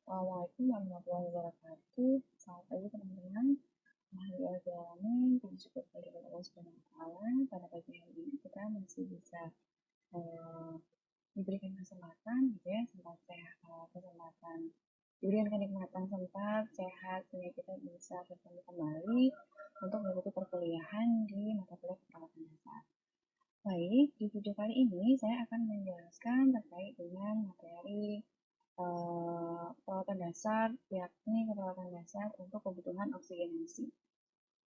Assalamualaikum warahmatullahi wabarakatuh. Selamat pagi teman-teman. Alhamdulillah, puji syukur kepada Allah Subhanahu wa Ta'ala. Pada pagi hari ini kita masih bisa eh, diberikan kesempatan, gitu ya, sempat sehat, kesempatan diberikan kenikmatan sempat sehat sehingga kita bisa bertemu kembali untuk mengikuti perkuliahan di mata kuliah keperawatan dasar. Baik, di video kali ini saya akan menjelaskan terkait dengan materi perawatan dasar, yakni perawatan dasar untuk kebutuhan oksigenasi.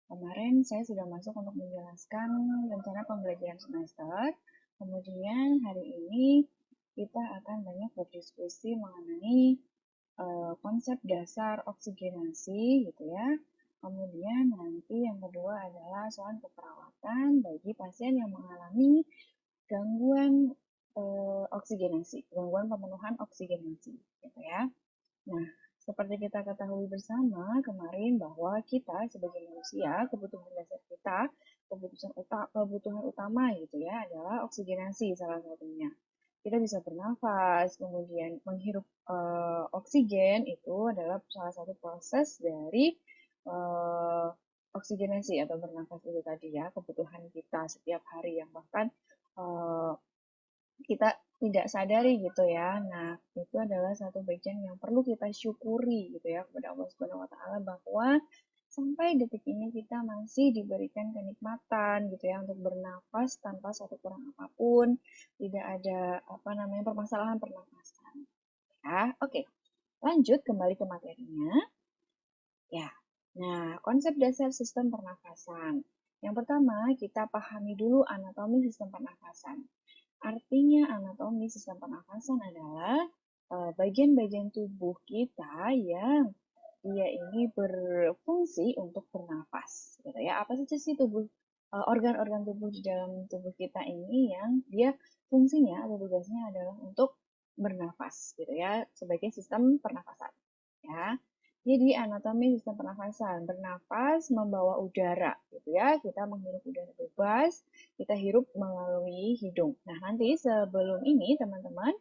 Kemarin saya sudah masuk untuk menjelaskan rencana pembelajaran semester. Kemudian hari ini kita akan banyak berdiskusi mengenai konsep dasar oksigenasi, gitu ya. Kemudian nanti yang kedua adalah soal keperawatan bagi pasien yang mengalami gangguan oksigenasi, gangguan pemenuhan oksigenasi, gitu ya. Nah, seperti kita ketahui bersama kemarin bahwa kita sebagai manusia, kebutuhan dasar kita, kebutuhan utama gitu ya, adalah oksigenasi salah satunya. Kita bisa bernafas, kemudian menghirup oksigen itu adalah salah satu proses dari uh, oksigenasi atau bernafas itu tadi ya, kebutuhan kita setiap hari yang bahkan uh, kita tidak sadari gitu ya. Nah, itu adalah satu bagian yang perlu kita syukuri gitu ya kepada Allah Subhanahu wa taala bahwa sampai detik ini kita masih diberikan kenikmatan gitu ya untuk bernafas tanpa satu kurang apapun, tidak ada apa namanya permasalahan pernafasan. Ya, oke. Lanjut kembali ke materinya. Ya. Nah, konsep dasar sistem pernafasan. Yang pertama, kita pahami dulu anatomi sistem pernafasan. Artinya anatomi sistem pernafasan adalah bagian-bagian tubuh kita yang dia ini berfungsi untuk bernafas, gitu ya. Apa saja sih organ-organ tubuh di dalam tubuh kita ini yang dia fungsinya atau tugasnya adalah untuk bernafas, gitu ya, sebagai sistem pernafasan, ya. Jadi anatomi sistem pernafasan, bernafas membawa udara, gitu ya. Kita menghirup udara bebas, kita hirup melalui hidung. Nah, nanti sebelum ini teman-teman,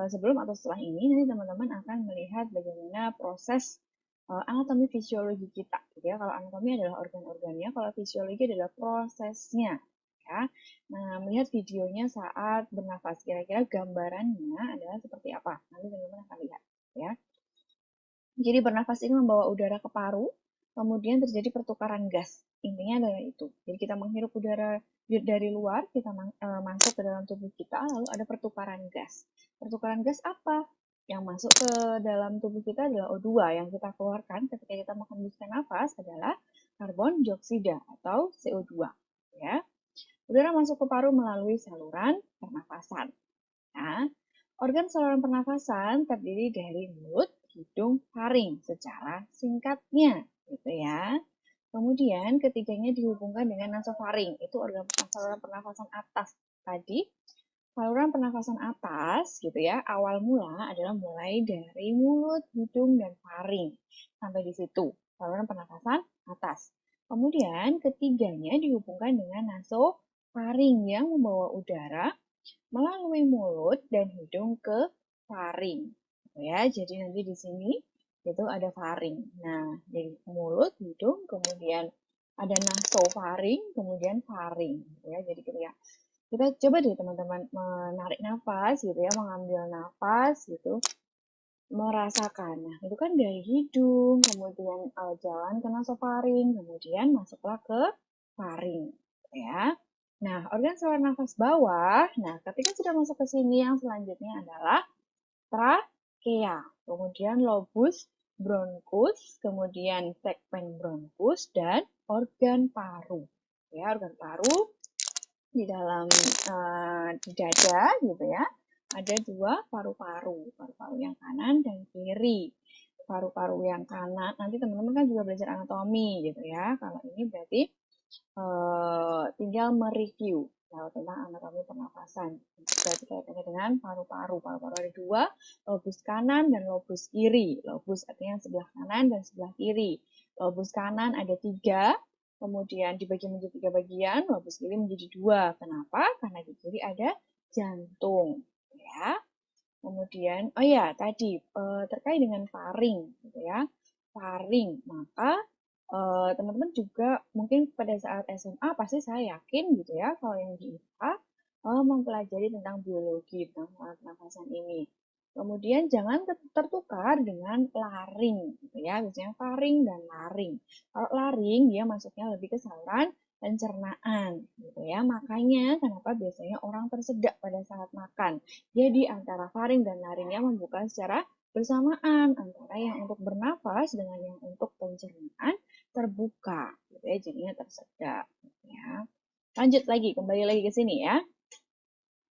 sebelum atau setelah ini, nanti teman-teman akan melihat bagaimana proses anatomi fisiologi kita. Gitu ya. Kalau anatomi adalah organ-organnya, kalau fisiologi adalah prosesnya. Ya. Nah, melihat videonya saat bernafas, kira-kira gambarannya adalah seperti apa? Nanti teman-teman akan lihat. Ya. Jadi bernafas ini membawa udara ke paru, kemudian terjadi pertukaran gas. Intinya adalah itu. Jadi kita menghirup udara dari luar, kita masuk ke dalam tubuh kita, lalu ada pertukaran gas. Pertukaran gas apa? Yang masuk ke dalam tubuh kita adalah O2, yang kita keluarkan ketika kita menghembuskan nafas adalah karbon dioksida atau CO2. Ya. Udara masuk ke paru melalui saluran pernafasan. Nah, organ saluran pernafasan terdiri dari mulut, hidung, faring secara singkatnya, gitu ya. Kemudian ketiganya dihubungkan dengan nasofaring, itu organ saluran pernafasan atas tadi. Saluran pernafasan atas, gitu ya, awal mula adalah mulai dari mulut, hidung, dan faring. Sampai di situ, saluran pernafasan atas. Kemudian ketiganya dihubungkan dengan nasofaring yang membawa udara melalui mulut dan hidung ke faring. Ya, jadi nanti di sini itu ada faring. Nah, jadi mulut, hidung, kemudian ada nasofaring, kemudian faring. Ya, jadi kita coba deh teman-teman menarik nafas gitu ya, mengambil nafas gitu, merasakan. Nah, itu kan dari hidung, kemudian jalan ke nasofaring, kemudian masuklah ke faring, ya. Nah, organ saluran nafas bawah, nah ketika sudah masuk ke sini yang selanjutnya adalah trakea, kemudian lobus bronkus, kemudian segmen bronkus, dan organ paru. Ya, organ paru di dalam di dada gitu ya, ada dua paru-paru, paru-paru yang kanan dan kiri. Paru-paru yang kanan, nanti teman-teman kan juga belajar anatomi gitu ya. Kalau ini berarti tinggal mereview tentang anatomi pernafasan. Berarti kaitannya dengan paru-paru. Paru-paru ada dua, lobus kanan dan lobus kiri. Lobus artinya sebelah kanan dan sebelah kiri. Lobus kanan ada tiga, kemudian dibagi menjadi tiga bagian, lobus kiri menjadi dua. Kenapa? Karena di kiri ada jantung. Ya. Kemudian, oh ya tadi terkait dengan faring, gitu ya. Faring, maka teman-teman juga mungkin pada saat SMA pasti saya yakin gitu ya, kalau yang di IPA mempelajari tentang biologi, tentang pernafasan ini. Kemudian jangan tertukar dengan laring, gitu ya. Biasanya faring dan laring. Kalau laring dia masuknya lebih ke saluran pencernaan, gitu ya. Makanya kenapa biasanya orang tersedak pada saat makan. Jadi antara faring dan laringnya membuka secara bersamaan antara yang untuk bernafas dengan yang untuk pencernaan terbuka, gitu ya, jadinya tersedak. Gitu ya. Lanjut lagi, kembali lagi ke sini ya.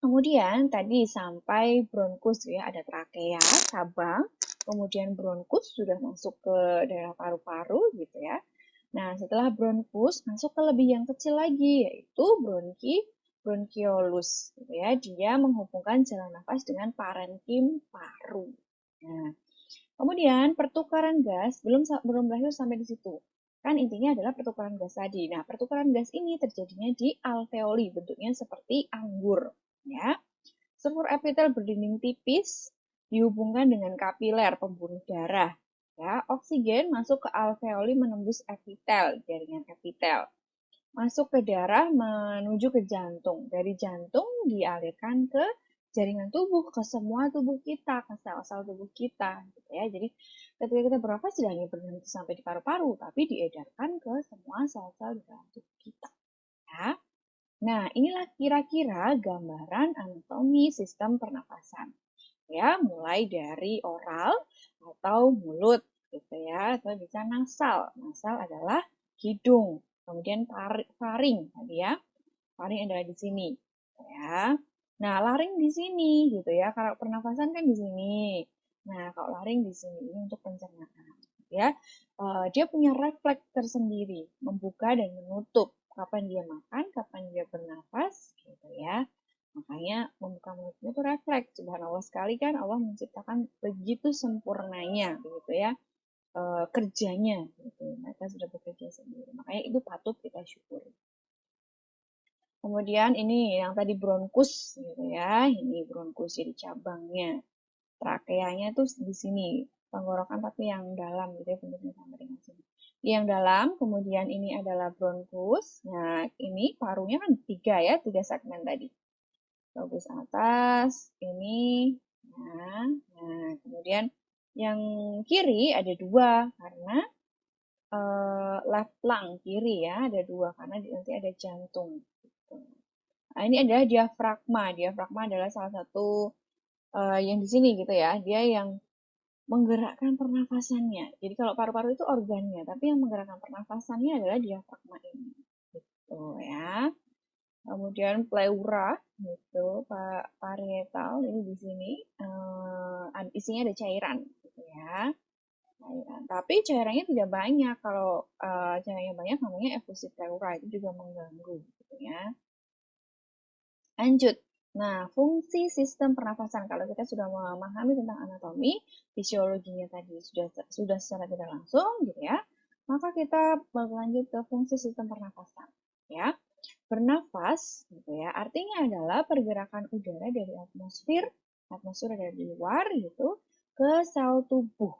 Kemudian tadi sampai bronkus ya, ada trakea, cabang, kemudian bronkus sudah masuk ke daerah paru-paru gitu ya. Nah, setelah bronkus masuk ke lebih yang kecil lagi, yaitu bronkiolus. Gitu ya. Dia menghubungkan jalan nafas dengan parenkim paru. Nah, kemudian pertukaran gas belum berakhir sampai di situ. Kan intinya adalah pertukaran gas tadi. Nah, pertukaran gas ini terjadinya di alveoli, bentuknya seperti anggur. Ya. Struktur epitel berdinding tipis dihubungkan dengan kapiler pembuluh darah. Ya, oksigen masuk ke alveoli menembus epitel, jaringan epitel. Masuk ke darah menuju ke jantung. Dari jantung dialirkan ke jaringan tubuh, ke semua tubuh kita, ke sel-sel tubuh kita. Gitu ya. Jadi ketika kita bernafas tidak hanya berhenti sampai di paru-paru, tapi diedarkan ke semua sel-sel di dalam tubuh kita. Ya. Nah, inilah kira-kira gambaran anatomi sistem pernafasan. Ya, mulai dari oral atau mulut gitu ya, atau bisa nasal. Nasal adalah hidung. Kemudian faring tadi ya. Faring adalah di sini ya. Nah, laring di sini gitu ya. Kalau pernafasan kan di sini. Nah, kalau laring di sini ini untuk pencernaan ya. Dia punya refleks tersendiri, membuka dan menutup. Kapan dia makan, kapan dia bernafas gitu ya. Makanya membuka mulutnya itu refleks. Subhanallah sekali kan Allah menciptakan begitu sempurnanya begitu ya kerjanya gitu. Mereka sudah bekerja sendiri. Makanya itu patut kita syukuri. Kemudian ini yang tadi bronkus gitu ya. Ini bronkus jadi cabangnya. Trakeanya tuh di sini. Tenggorokan tapi yang dalam gitu ya bentuknya sama dengan sini. Yang dalam, kemudian ini adalah bronkus. Nah, ini parunya kan tiga segmen tadi. Bagus atas, ini, nah kemudian yang kiri ada dua karena left lung kiri ya ada dua karena nanti ada jantung. Gitu. Nah ini adalah diafragma. Diafragma adalah salah satu yang di sini gitu ya. Dia yang menggerakkan pernafasannya. Jadi kalau paru-paru itu organnya, tapi yang menggerakkan pernafasannya adalah diafragma ini. Gitu ya. Kemudian pleura gitu, parietal ini di sini isinya ada cairan gitu ya. Cairan. Tapi cairannya tidak banyak. Kalau cairannya banyak namanya efusi pleura itu juga mengganggu gitu ya. Lanjut. Nah, fungsi sistem pernafasan kalau kita sudah memahami tentang anatomi, fisiologinya tadi sudah secara tidak langsung gitu ya. Maka kita berlanjut ke fungsi sistem pernafasan ya. Bernafas gitu ya, artinya adalah pergerakan udara dari atmosfer ada di luar gitu, ke sel tubuh.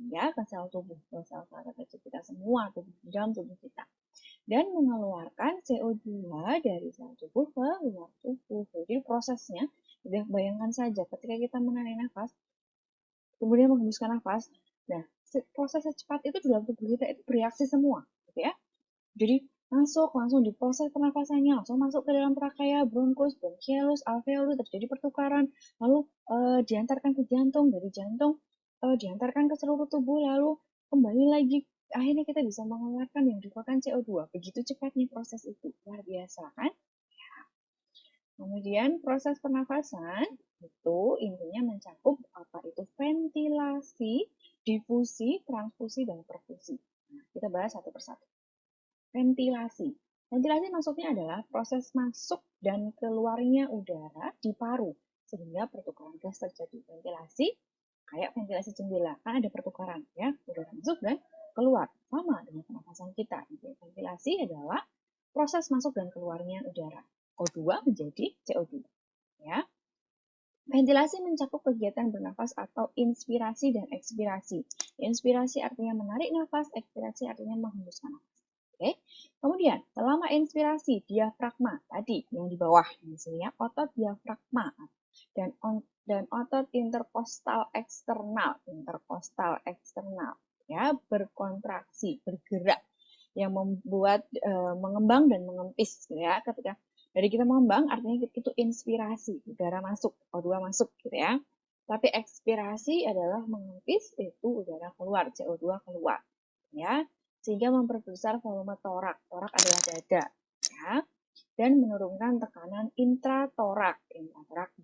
Ya, ke sel tubuh, ke sel-sel kecil kita semua, tubuh, dalam tubuh kita. Dan mengeluarkan CO2 dari sel tubuh ke luar tubuh. Jadi prosesnya, udah bayangkan saja ketika kita menarik nafas, kemudian menghembuskan nafas, nah proses secepat itu di dalam tubuh kita itu bereaksi semua, gitu ya. Jadi langsung diproses pernafasannya, langsung masuk ke dalam trakea, bronkus, bronchiolus, alveolus, terjadi pertukaran, lalu diantarkan ke jantung, dari jantung diantarkan ke seluruh tubuh, lalu kembali lagi, akhirnya kita bisa mengeluarkan yang dikeluarkan CO2. Begitu cepatnya proses itu, luar biasa kan? Kemudian proses pernafasan itu intinya mencakup apa itu ventilasi, difusi, transfusi, dan perfusi. Nah, kita bahas satu persatu. Ventilasi. Ventilasi maksudnya adalah proses masuk dan keluarnya udara di paru sehingga pertukaran gas terjadi. Ventilasi kayak ventilasi jendela kan ada pertukaran ya udara masuk dan keluar sama dengan pernafasan kita. Ventilasi adalah proses masuk dan keluarnya udara O2 menjadi CO2 ya. Ventilasi mencakup kegiatan bernafas atau inspirasi dan ekspirasi. Inspirasi artinya menarik nafas, ekspirasi artinya menghembuskan nafas. Oke. Kemudian, selama inspirasi, diafragma tadi yang di bawah di sini ya, otot diafragma dan otot interkostal eksternal ya berkontraksi, bergerak yang membuat mengembang dan mengempis gitu ya. Ketika dari kita mengembang artinya itu inspirasi, udara masuk, O2 masuk gitu ya. Tapi ekspirasi adalah mengempis, itu udara keluar, CO2 keluar ya. Sehingga memperbesar volume torak. Torak adalah dada ya. Dan menurunkan tekanan intratorak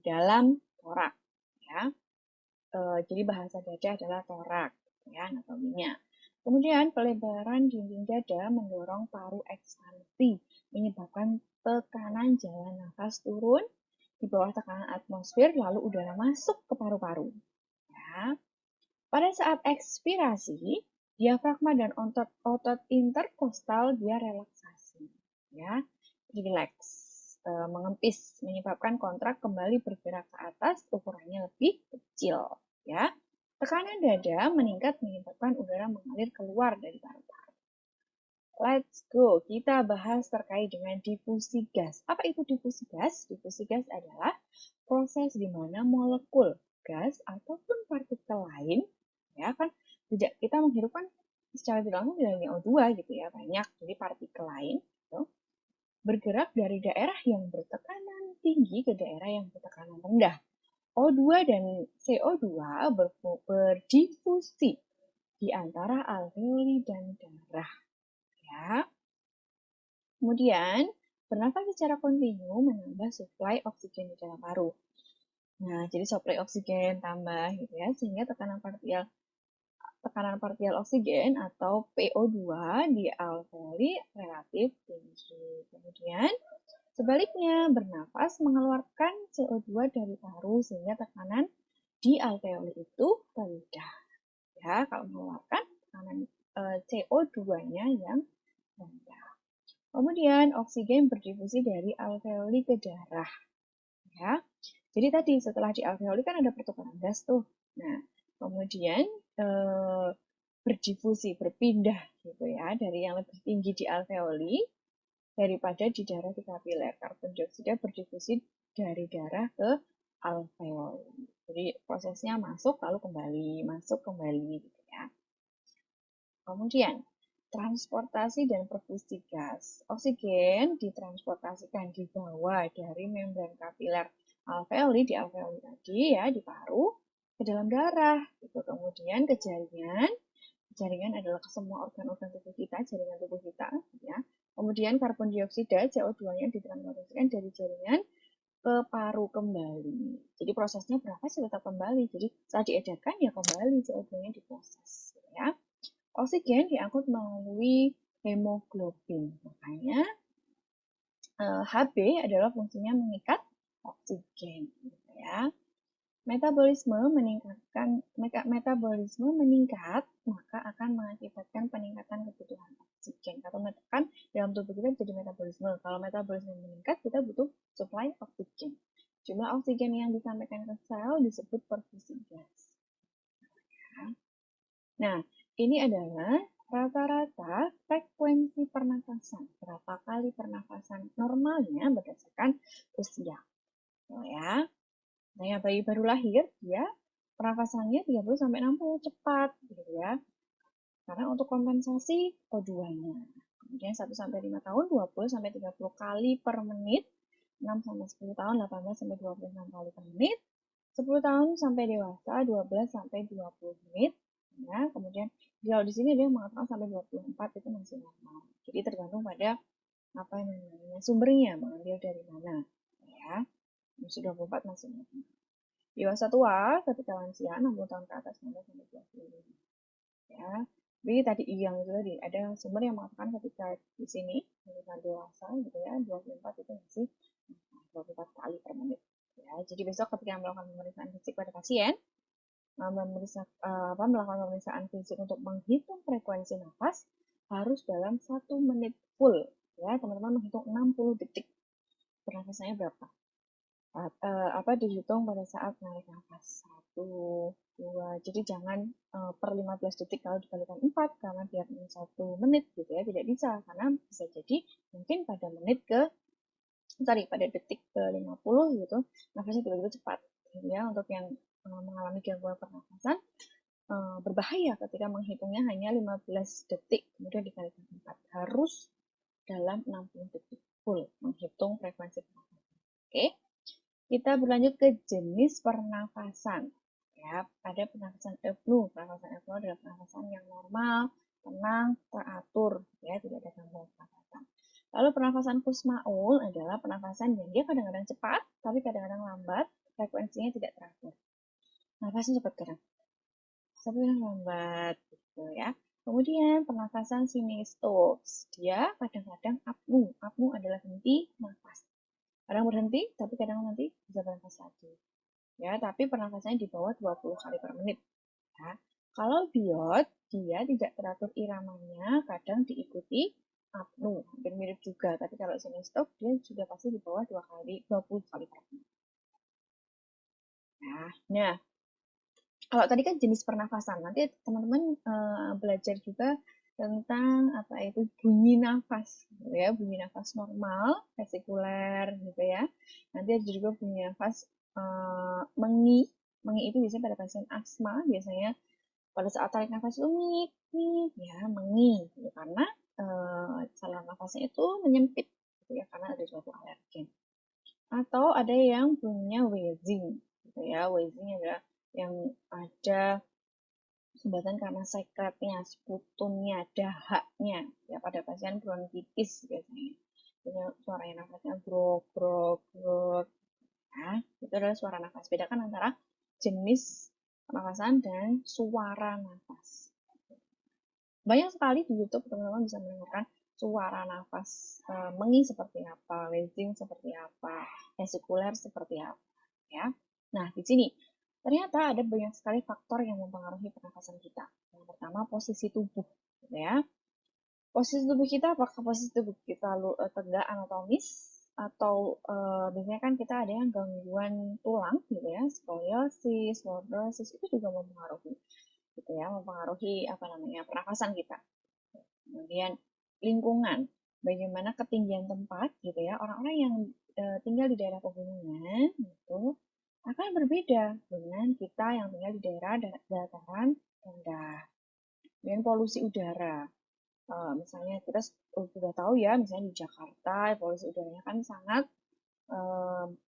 dalam torak ya. Jadi bahasa dada adalah torak ya anatominya. Kemudian pelebaran dinding dada mendorong paru ekspansi, menyebabkan tekanan jalan nafas turun di bawah tekanan atmosfer, lalu udara masuk ke paru-paru. Ya. Pada saat ekspirasi, diafragma dan otot interkostal dia relaksasi, ya, relax, mengempis, menyebabkan kontrak kembali bergerak ke atas, ukurannya lebih kecil, ya. Tekanan dada meningkat menyebabkan udara mengalir keluar dari paru-paru. Let's go, kita bahas terkait dengan difusi gas. Apa itu difusi gas? Difusi gas adalah proses di mana molekul gas ataupun partikel lain, ya kan, tidak kita menghirup kan secara tidak langsung tidak hanya O2 gitu ya, banyak, jadi partikel lain gitu, bergerak dari daerah yang bertekanan tinggi ke daerah yang bertekanan rendah. O2 dan CO2 berdifusi di antara alveoli dan darah. Ya. Kemudian, bernafas secara kontinu menambah suplai oksigen di dalam paru. Nah, jadi suplai oksigen tambah gitu ya, sehingga tekanan partial oksigen atau PO2 di alveoli relatif tinggi. Kemudian, sebaliknya, bernafas mengeluarkan CO2 dari paru sehingga tekanan di alveoli itu rendah. Ya, kalau mengeluarkan tekanan CO2-nya yang rendah. Kemudian oksigen berdifusi dari alveoli ke darah. Ya. Jadi tadi setelah di alveoli kan ada pertukaran gas tuh. Nah, kemudian berdifusi, berpindah gitu ya, dari yang lebih tinggi di alveoli daripada di darah di kapiler. Karbon dioksida berdifusi dari darah ke alveoli. Jadi prosesnya masuk lalu kembali, masuk kembali gitu ya. Kemudian transportasi dan perfusi gas. Oksigen ditransportasikan di bawah dari membran kapiler alveoli di alveoli tadi ya di paru ke dalam darah. Gitu. Kemudian ke jaringan. Jaringan adalah semua organ-organ tubuh kita, jaringan tubuh kita. Ya. Kemudian karbon dioksida CO2-nya ditransportasikan dari jaringan ke paru kembali. Jadi prosesnya berapa sih tetap kembali. Jadi saat diedarkan ya kembali CO2-nya diproses. Ya. Oksigen diangkut melalui hemoglobin. Makanya Hb adalah fungsinya mengikat oksigen. Gitu ya. Metabolisme meningkat, maka akan mengakibatkan peningkatan kebutuhan oksigen. Atau kan dalam tubuh kita jadi metabolisme. Kalau metabolisme meningkat, kita butuh supply oksigen. Jumlah oksigen yang disampaikan ke sel disebut perfusi gas. Nah, ini adalah rata-rata frekuensi pernafasan. Berapa kali pernafasan normalnya berdasarkan usia. Ya. Nah, yang bayi baru lahir, dia pernafasannya 30-60 cepat, gitu ya. Karena untuk kompensasi O2-nya. Kemudian 1-5 tahun, 20-30 kali per menit. 6-10 tahun, 18-26 kali per menit. 10 tahun sampai dewasa, 12-20 menit. Ya, kemudian kalau di sini dia mengatakan sampai 24 itu masih normal. Jadi tergantung pada apa namanya sumbernya, mengambil dari mana. Ya, masih 24 masih normal. Dewasa tua ketika lansia 60 tahun ke atas 19-20. Ya. Jadi tadi yang itu tadi ada sumber yang mengatakan ketika di sini ketika dewasa gitu ya 24 itu masih 24 kali per menit. Ya, jadi besok ketika melakukan pemeriksaan fisik pada pasien melakukan pemeriksaan fisik untuk menghitung frekuensi nafas harus dalam 1 menit full. Ya, teman-teman menghitung 60 detik. Pernafasannya berapa? dihitung pada saat menarik nafas 1, 2. Jadi jangan per 15 detik kalau dikalikan 4 karena biar 1 menit gitu ya, tidak bisa karena bisa jadi mungkin pada detik ke 50 gitu nafasnya tiba-tiba cepat ya. Untuk yang mengalami gangguan pernafasan berbahaya ketika menghitungnya hanya 15 detik kemudian dikalikan 4, harus dalam 60 detik full menghitung frekuensi pernafasan. Oke, kita berlanjut ke jenis pernafasan. Ya, ada pernafasan apnoe. Pernafasan apnoe adalah pernafasan yang normal, tenang, teratur, ya, tidak ada gangguan pernafasan. Lalu pernafasan Kussmaul adalah pernafasan yang dia kadang-kadang cepat, tapi kadang-kadang lambat, frekuensinya tidak teratur. Nafasnya cepat kadang, tapi lambat, gitu ya. Kemudian pernafasan Sinistops, dia kadang-kadang apnoe. Apnoe adalah henti nafas. Kadang berhenti, tapi kadang nanti bisa bernafas lagi. Ya, tapi pernafasannya di bawah 20 kali per menit. Ya. Kalau biot, dia tidak teratur iramanya, kadang diikuti apnoe, hampir mirip juga. Tapi kalau sinistop, dia juga pasti di bawah 20 kali per menit. Nah, kalau tadi kan jenis pernafasan, nanti teman-teman belajar juga tentang apa itu bunyi nafas, gitu ya, bunyi nafas normal, vesikuler, gitu ya. Nanti ada juga bunyi nafas mengi, mengi itu biasanya pada pasien asma, biasanya pada saat tarik nafas itu ngik, ya mengi, gitu, karena saluran nafasnya itu menyempit, gitu ya, karena ada suatu alergen. Atau ada yang punya wheezing, gitu ya, wheezing adalah yang ada sumbatan karena sekretnya, sputumnya, dahaknya, ya pada pasien bronkitis biasanya. Jadi suaranya nafasnya grok, grok, grok. Nah, itu adalah suara nafas. Bedakan antara jenis pernafasan dan suara nafas. Banyak sekali di YouTube teman-teman bisa mendengarkan suara nafas mengi seperti apa, wheezing seperti apa, vesikuler seperti apa, ya. Nah, di sini ternyata ada banyak sekali faktor yang mempengaruhi pernafasan kita. Yang pertama, posisi tubuh, gitu ya. Posisi tubuh kita, apakah posisi tubuh kita tegak anatomis atau biasanya kan kita ada yang gangguan tulang, gitu ya, skoliosis, lordosis, itu juga mempengaruhi, gitu ya, mempengaruhi apa namanya pernafasan kita. Kemudian lingkungan, bagaimana ketinggian tempat, gitu ya, orang-orang yang tinggal di daerah pegunungan itu akan berbeda dengan kita yang tinggal di daerah dataran rendah. Kemudian polusi udara, misalnya kita sudah tahu ya, misalnya di Jakarta polusi udaranya kan sangat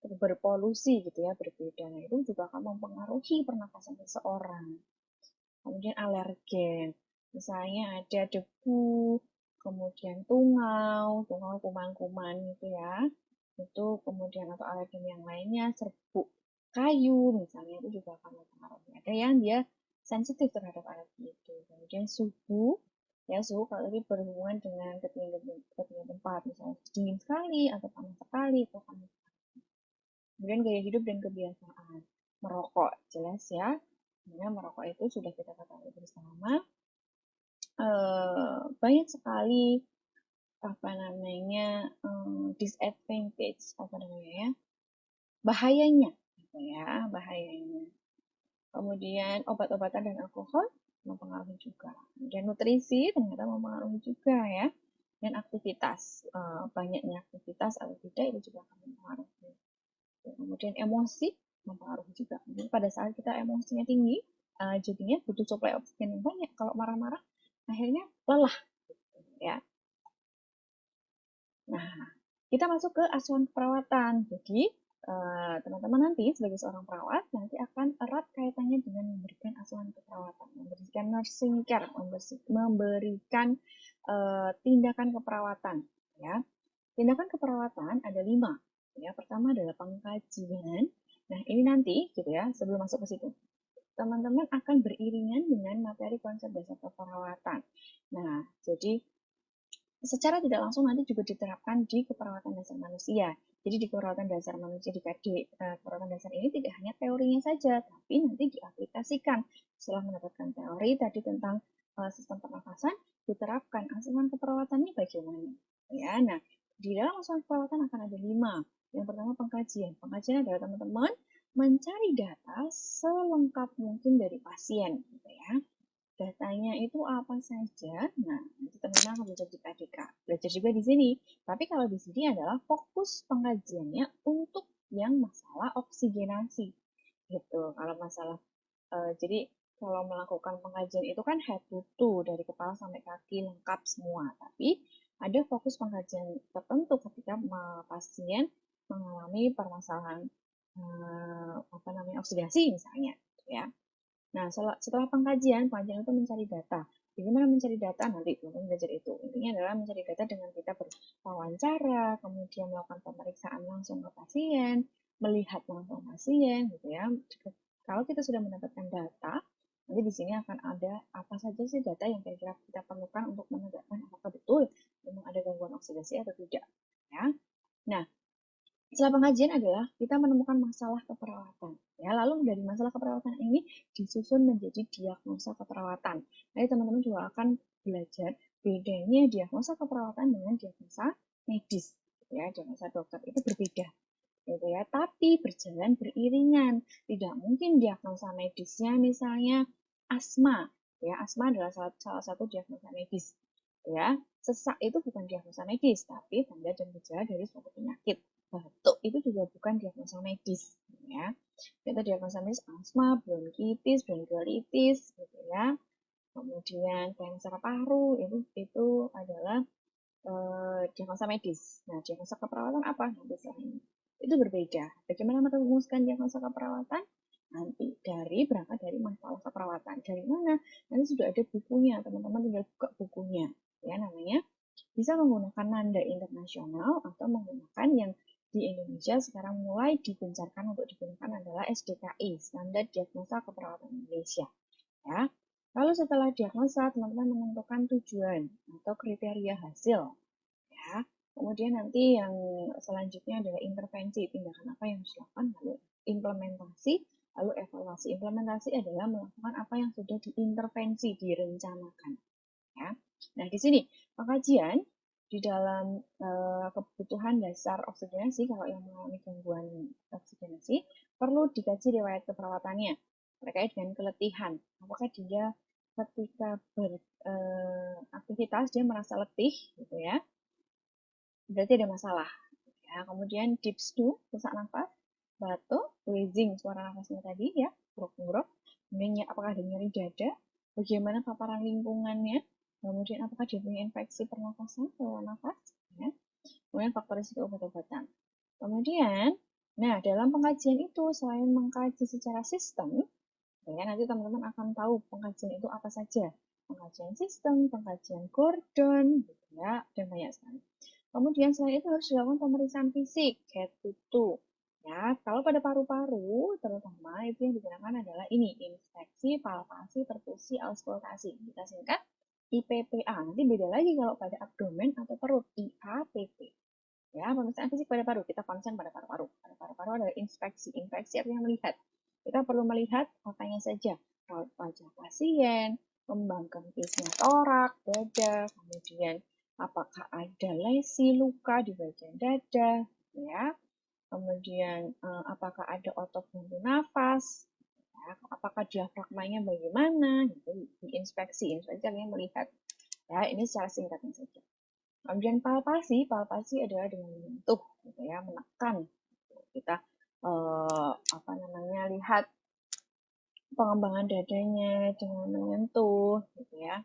berpolusi gitu ya, berbeda. Nah, itu juga akan mempengaruhi pernafasan seseorang. Kemudian alergen, misalnya ada debu, kemudian tungau kuman-kuman gitu ya, itu kemudian atau alergen yang lainnya, serbuk kayu misalnya, itu juga akan mempengaruhi. Ada yang dia sensitif terhadap alergi itu. Kemudian suhu, ya suhu kalau ini berhubungan dengan ketinggian tempat, misalnya dingin sekali atau panas sekali, itu akan. Kemudian gaya hidup dan kebiasaan, merokok jelas ya. Sebenarnya merokok itu sudah kita ketahui bersama banyak sekali apa namanya disadvantage, apa namanya ya, bahayanya, gitu ya, bahayanya. Kemudian obat-obatan dan alkohol mempengaruhi juga. Kemudian nutrisi ternyata mempengaruhi juga ya. Dan aktivitas, banyaknya aktivitas atau tidak itu juga akan mempengaruhi. Kemudian emosi mempengaruhi juga. Jadi pada saat kita emosinya tinggi, jadinya butuh suplai oksigen yang banyak. Kalau marah-marah, akhirnya lelah. Ya. Nah, kita masuk ke asuhan keperawatan. Jadi, teman-teman nanti sebagai seorang perawat nanti akan erat kaitannya dengan memberikan asuhan keperawatan, memberikan nursing care, memberikan tindakan keperawatan. Ya, tindakan keperawatan ada 5. Ya, pertama adalah pengkajian. Nah, ini nanti gitu ya, sebelum masuk ke situ, teman-teman akan beriringan dengan materi konsep dasar keperawatan. Nah, jadi secara tidak langsung nanti juga diterapkan di keperawatan dasar manusia. Jadi di keperawatan dasar manusia di keperawatan dasar ini tidak hanya teorinya saja, tapi nanti diaplikasikan. Setelah mendapatkan teori tadi tentang sistem pernafasan, diterapkan asuhan keperawatannya bagaimana. Ya, nah di dalam asuhan keperawatan akan ada 5. Yang pertama pengkajian. Pengkajian adalah teman-teman mencari data selengkap mungkin dari pasien, gitu ya. Datanya itu apa saja? Nah, nanti teman-teman akan belajar di PDK. Belajar juga di sini. Tapi kalau di sini adalah fokus pengkajiannya untuk yang masalah oksigenasi. Gitu. Kalau masalah, jadi kalau melakukan pengkajian itu kan head to toe, dari kepala sampai kaki lengkap semua. Tapi ada fokus pengkajian tertentu ketika pasien mengalami permasalahan oksidasi misalnya, ya. Nah, setelah pengkajian itu mencari data. Bagaimana mencari data? Nanti teman-teman belajar itu. Intinya adalah mencari data dengan kita berwawancara, kemudian melakukan pemeriksaan langsung ke pasien, melihat langsung pasien, gitu ya. Kalau kita sudah mendapatkan data, nanti di sini akan ada apa saja sih data yang kira-kira kita perlukan untuk menegakkan apakah betul memang ada gangguan oksidasi atau tidak. Ya. Nah, setelah pengajian adalah kita menemukan masalah keperawatan. Ya, lalu dari masalah keperawatan ini disusun menjadi diagnosa keperawatan. Nanti teman-teman juga akan belajar bedanya diagnosa keperawatan dengan diagnosa medis. Ya, diagnosa dokter itu berbeda. Gitu ya, tapi berjalan beriringan. Tidak mungkin diagnosa medisnya misalnya asma. Ya, asma adalah salah satu diagnosa medis. Ya, sesak itu bukan diagnosa medis, tapi tanda dan gejala dari suatu penyakit. Batuk itu juga bukan diagnosa medis, ya. Kita diagnosa medis asma, bronkitis, gitu ya. Kemudian kanker paru itu adalah diagnosa medis. Nah, diagnosa keperawatan apa? Nanti setelah ini. Itu berbeda. Bagaimana merumuskan diagnosa keperawatan? Nanti berangkat dari masalah keperawatan. Dari mana? Nanti sudah ada bukunya, teman-teman tinggal buka bukunya. Ya, namanya bisa menggunakan Nanda Internasional atau menggunakan yang di Indonesia sekarang mulai digencarkan untuk digunakan adalah SDKI, Standar Diagnosa Keperawatan Indonesia. Ya. Lalu setelah diagnosa, teman-teman menentukan tujuan atau kriteria hasil. Ya. Kemudian nanti yang selanjutnya adalah intervensi, tindakan apa yang harus dilakukan, lalu implementasi, lalu evaluasi. Implementasi adalah melakukan apa yang sudah diintervensi, direncanakan. Ya. Nah, di sini pengkajian di dalam kebutuhan dasar oksigenasi, kalau yang mengalami gangguan oksigenasi, perlu dikaji riwayat keperawatannya terkait dengan keletihan. Apakah dia ketika beraktivitas dia merasa letih, gitu ya? Berarti ada masalah. Ya, kemudian tips 2, sesak nafas, batuk, wheezing, suara nafasnya tadi ya, nguruk-nguruk. Kemudian apakah ada nyeri dada? Bagaimana paparan lingkungannya? Kemudian apakah dia punya infeksi pernafasan, saluran nafas? Ya. Kemudian faktor risiko obat-obatan. Kemudian, nah dalam pengkajian itu selain mengkaji secara sistem, ya nanti teman-teman akan tahu pengkajian itu apa saja. Pengkajian sistem, pengkajian Gordon, gitu ya, dan banyak sekali. Kemudian selain itu harus dilakukan pemeriksaan fisik, head to toe. Ya, kalau pada paru-paru terutama itu yang digunakan adalah ini, inspeksi, palpasi, perkusi, auskultasi. Kita singkat IPPA. Nanti beda lagi kalau pada abdomen atau perut, IAPP. Ya, pemeriksaan fisik pada paru, kita konsen pada paru-paru. Pada paru-paru adalah inspeksi. Inspeksi artinya melihat. Kita perlu melihat apanya saja. Raut wajah pasien, kembang kempisnya torak, dada, kemudian apakah ada lesi luka di bagian dada, ya. Kemudian apakah ada otot bantu nafas, ya. Apakah diafragmanya bagaimana, gitu. Diinspeksi, inspeksi artinya melihat. Ya, ini secara singkatnya saja. Kemudian palpasi, palpasi adalah dengan menyentuh, gitu ya, menekan. Kita lihat pengembangan dadanya dengan menyentuh, gitu ya.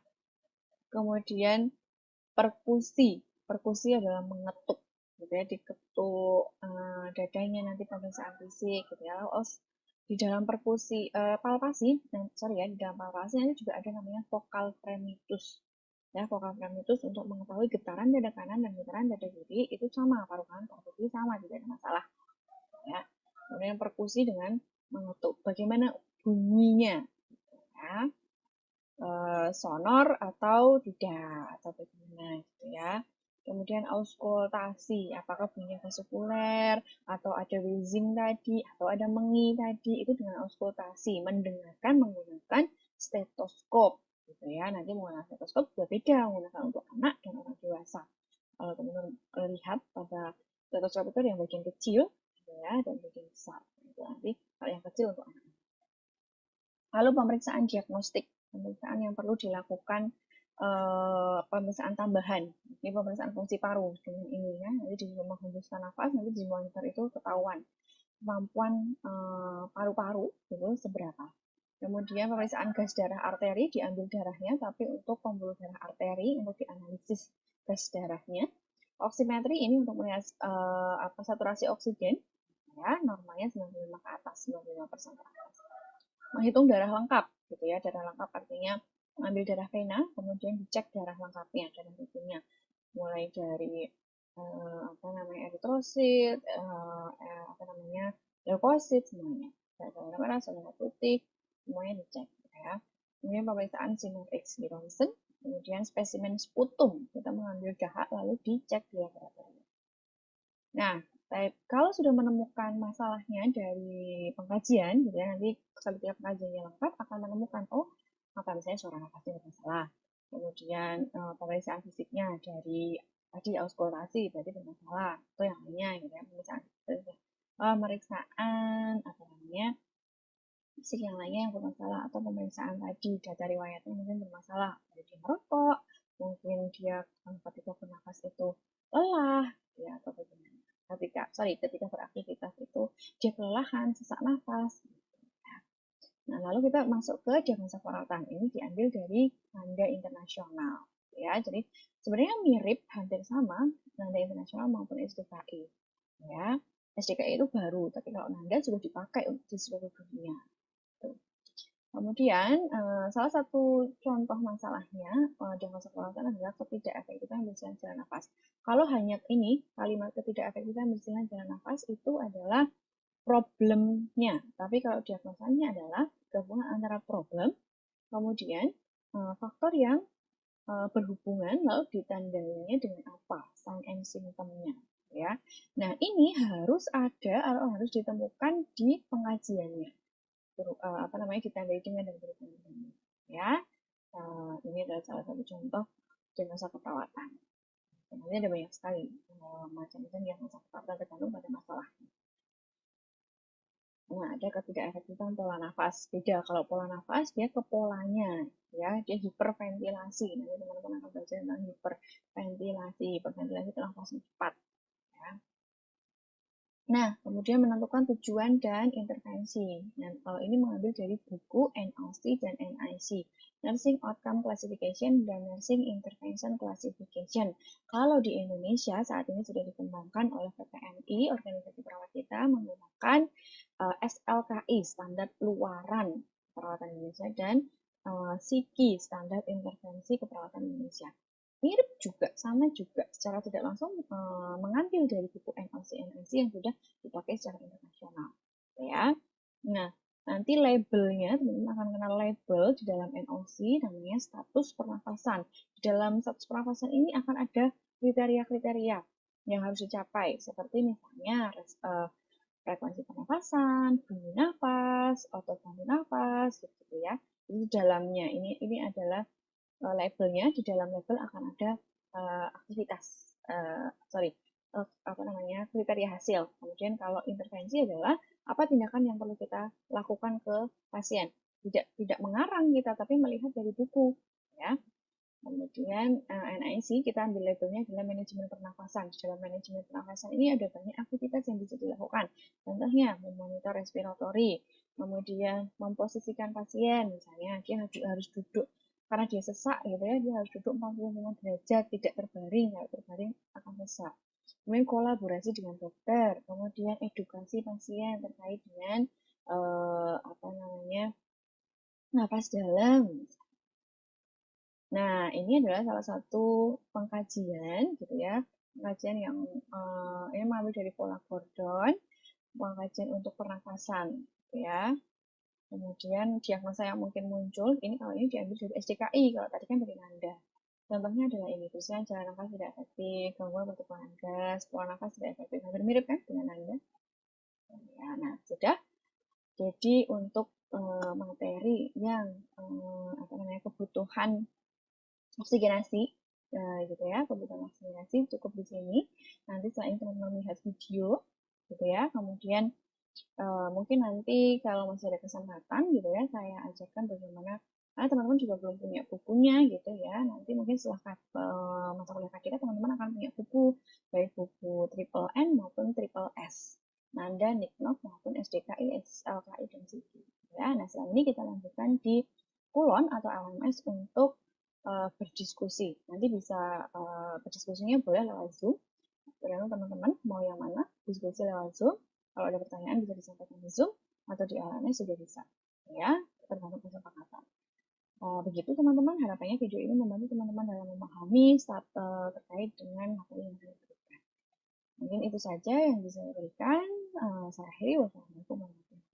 Kemudian perkusi, perkusi adalah mengetuk, gitu ya, diketuk dadanya nanti pemeriksaan fisik, gitu ya. Di dalam perkusi palpasi, di dalam palpasi nanti juga ada namanya vokal fremitus. Ya, vokal fremitus untuk mengetahui getaran dada kanan dan getaran dada kiri itu sama, paru kanan, paru kiri sama, tidak ada masalah. Ya. Kemudian perkusi dengan mengetuk, bagaimana bunyinya, ya. Sonor atau tidak, atau bagaimana, gitu ya. Kemudian auskultasi, apakah bunyinya vaskuler, atau ada wheezing tadi, atau ada mengi tadi, itu dengan auskultasi, mendengarkan menggunakan stetoskop, gitu ya. Nanti menggunakan stetoskop juga beda, menggunakan untuk anak dan orang dewasa. Kalau teman-teman lihat pada Stetoskop itu ada yang bagian kecil ya dan bagian besar. Itu nanti kalau yang kecil untuk anak. Lalu pemeriksaan diagnostik, pemeriksaan yang perlu dilakukan pemeriksaan tambahan. Ini pemeriksaan fungsi paru dengan ini ya. Nanti di menghembuskan nafas, nanti di monitor itu ketahuan kemampuan paru-paru itu seberapa. Kemudian pemeriksaan gas darah arteri, diambil darahnya, tapi untuk pembuluh darah arteri untuk dianalisis gas darahnya. Oximetri ini untuk melihat saturasi oksigen, ya normalnya 95 ke atas, 95% ke atas. Menghitung darah lengkap, gitu ya. Darah lengkap artinya mengambil darah vena, kemudian dicek darah lengkapnya, darah rutinnya, mulai dari eritrosit, leukosit, semuanya. Darah merah, darah putih, semuanya dicek, ya. Kemudian pemeriksaan Synovic Ronsen, kemudian spesimen sputum, kita mengambil dahak lalu dicek di laboratorium. Nah, kalau sudah menemukan masalahnya dari pengkajian, gitu ya, nanti ketika pengkajiannya lengkap akan menemukan, oh, apa misalnya saluran nafasnya bermasalah. Kemudian pemeriksaan fisiknya dari tadi auskultasi berarti bermasalah, atau yang lainnya, gitu ya, pemeriksaan apa namanya fisik yang lainnya yang bermasalah, atau pemeriksaan tadi data riwayatnya mungkin bermasalah, dia merokok, mungkin dia ketika bernafas itu lelah, ya, atau bagaimana. Ketika beraktivitas itu dia kelelahan, sesak nafas. Nah, lalu kita masuk ke diagnosa perawatan. Ini diambil dari Nanda Internasional, ya. Jadi sebenarnya mirip, hampir sama Nanda Internasional maupun SDKI, ya. SDKI itu baru, tapi kalau Nanda sudah dipakai di seluruh dunia. Kemudian, salah satu contoh masalahnya diagnosa perawatan adalah ketidakefektifan bersihan jalan nafas. Kalau hanya ini, kalimat ketidakefektifan bersihan jalan nafas itu adalah problemnya. Tapi kalau diagnosanya adalah gabungan antara problem, kemudian faktor yang berhubungan, lalu ditandainya dengan apa, sign and symptom-nya. Ya. Nah, ini harus ada atau harus ditemukan di pengajiannya. Ditandai dengan dan berhubungan. Ya, ini adalah salah satu contoh diagnosa keperawatan. Sebenarnya ada banyak sekali macam-macam diagnosa keperawatan tergantung pada masalahnya. Nah, ada ketidakefektifan pola nafas. Beda kalau pola nafas dia ke polanya, ya, dia hiperventilasi. Nanti teman-teman akan belajar tentang hiperventilasi. Hiperventilasi itu nafasnya cepat. Ya. Nah, kemudian menentukan tujuan dan intervensi. Nah, ini mengambil dari buku NLC dan NIC, Nursing Outcome Classification dan Nursing Intervention Classification. Kalau di Indonesia saat ini sudah dikembangkan oleh PPMI, organisasi perawat kita menggunakan SLKI, Standar Luaran Perawatan Indonesia, dan SIKI, Standar Intervensi Keperawatan Indonesia. Mirip juga, sama juga, secara tidak langsung mengambil dari buku NLC yang sudah dipakai secara internasional. Ya. Nah, nanti labelnya, teman-teman akan kenal label di dalam NOC, namanya status pernafasan. Di dalam status pernafasan ini akan ada kriteria-kriteria yang harus dicapai, seperti misalnya frekuensi pernafasan, bunyi nafas, otot bantu nafas, gitu ya. Jadi di dalamnya ini adalah labelnya. Di dalam label akan ada kriteria hasil. Kemudian kalau intervensi adalah apa tindakan yang perlu kita lakukan ke pasien. Tidak mengarang kita, tapi melihat dari buku, ya. Kemudian NIC kita ambil labelnya adalah manajemen pernafasan. Di dalam manajemen pernafasan ini ada banyak aktivitas yang bisa dilakukan. Contohnya memonitor respiratory, kemudian memposisikan pasien, misalnya dia harus duduk karena dia sesak, gitu ya, dia harus duduk 45 derajat, tidak terbaring, kalau terbaring akan sesak. Kemudian kolaborasi dengan dokter, kemudian edukasi pasien terkait dengan napas dalam. Nah, ini adalah salah satu pengkajian, gitu ya, pengkajian yang ini mengambil dari pola Gordon, pengkajian untuk pernafasan, gitu ya. Kemudian diagnosa yang mungkin muncul, ini kalau ini diambil dari SDKI, kalau tadi kan dari Nanda. Contohnya adalah ini, misalnya jalan nafas tidak efektif, gangguan pertukaran gas, pola nafas tidak efektif, hampir mirip kan dengan Nanda. Ya, nah, sudah. Jadi untuk materi yang kebutuhan oksigenasi, gitu ya, kebutuhan vaksinasi cukup di sini. Nanti setelah ini teman-teman lihat video gitu ya, kemudian mungkin nanti kalau masih ada kesempatan gitu ya, saya ajarkan bagaimana, karena teman-teman juga belum punya bukunya gitu ya, nanti mungkin setelah mata kuliah kita teman-teman akan punya buku, baik buku triple N maupun triple S, Nanda, Niknov maupun SDKI, SLKI, dan SIGI. Ya, nah setelah ini kita lanjutkan di Kulon atau LMS untuk berdiskusi. Nanti bisa berdiskusinya boleh lewat Zoom. Tergantung teman-teman mau yang mana, diskusi lewat Zoom. Kalau ada pertanyaan bisa disampaikan di Zoom atau di LMS juga bisa. Ya, tergantung kesepakatan. Begitu teman-teman, harapannya video ini membantu teman-teman dalam memahami terkait dengan materi yang saya berikan. Mungkin itu saja yang bisa saya berikan. Saya akhiri. Wassalamualaikum warahmatullahi wabarakatuh.